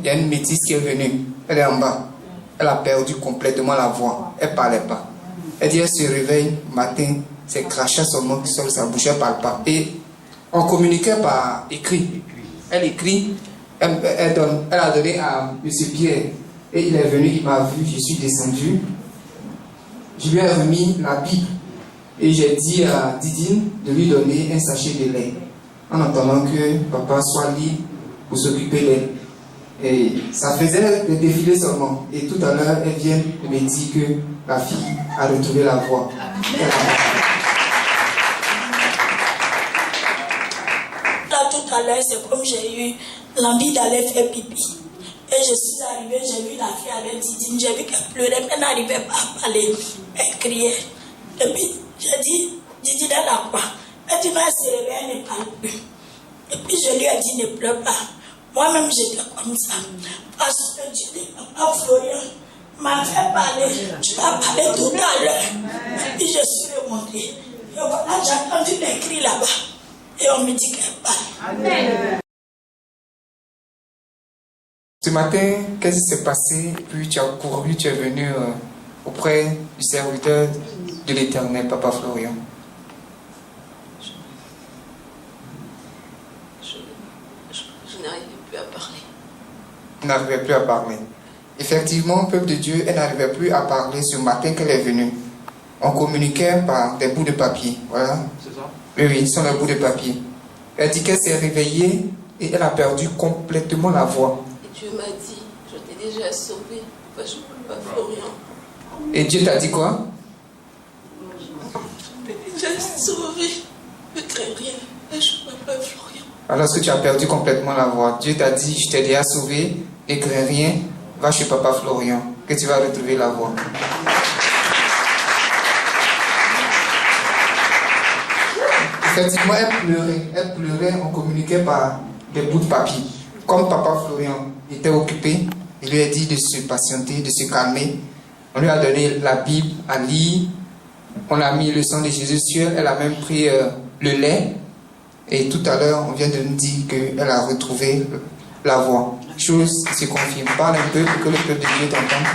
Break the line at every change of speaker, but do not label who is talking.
il y a une métisse qui est venue. Elle est en bas. Elle a perdu complètement la voix. Elle ne parlait pas. Elle dit, elle se réveille matin, c'est crachat seulement qui sort de sa bouche, elle ne parle pas. Et on communiquait par écrit. Elle écrit, elle a donné à M. Pierre. Et il est venu, il m'a vu, je suis descendu. Je lui ai remis la Bible. Et j'ai dit à Didine de lui donner un sachet de lait. En attendant que papa soit libre pour s'occuper d'elle. Et ça faisait des défilés seulement. Et tout à l'heure, elle vient de me dire que la fille a retrouvé la voix.
Là, tout à l'heure, c'est comme j'ai eu l'envie d'aller faire pipi. Et je suis arrivée, j'ai vu la fille avec Didine, j'ai vu qu'elle pleurait, elle n'arrivait pas à parler. Elle criait. Et puis, j'ai dit, Didine, elle a quoi? Elle dit, mais elle se réveille, elle ne parle plus. Et puis, je lui ai dit, ne pleure pas. Moi-même, j'étais comme ça. Parce que Dieu dit, papa Florian m'a fait parler. Tu vas parler tout à l'heure. Et puis, je suis remontée. Et voilà, j'ai entendu les cris là-bas. Et on me dit qu'elle parle. Amen.
Ce matin, qu'est-ce qui s'est passé? Puis tu as couru, tu es venu auprès du serviteur de l'Éternel, Papa Florian.
Je n'arrivais plus à parler.
Elle n'arrivait plus à parler. Effectivement, peuple de Dieu, elle n'arrivait plus à parler ce matin qu'elle est venue. On communiquait par des bouts de papier. Voilà.
C'est ça?
Oui, ce sont les bouts de papier. Elle dit qu'elle s'est réveillée et elle a perdu complètement la voix.
Et Dieu m'a dit, je t'ai déjà sauvé. Enfin, je ne peux pas Florian.
Et Dieu t'a dit quoi?
Je t'ai déjà sauvé. Ne crains rien. Je ne peux pas Florian.
Alors que tu as perdu complètement la voix, Dieu t'a dit, je t'ai déjà sauvé, ne crains rien, va chez Papa Florian, que tu vas retrouver la voix. Effectivement, elle pleurait, on communiquait par des bouts de papier. Comme Papa Florian était occupé, il lui a dit de se patienter, de se calmer. On lui a donné la Bible à lire, on a mis le sang de Jésus sur elle, elle a même pris le lait. Et tout à l'heure, on vient de nous dire qu'elle a retrouvé la voix. Chose qui se confirme. Parle un peu pour que le peuple de Dieu t'entende.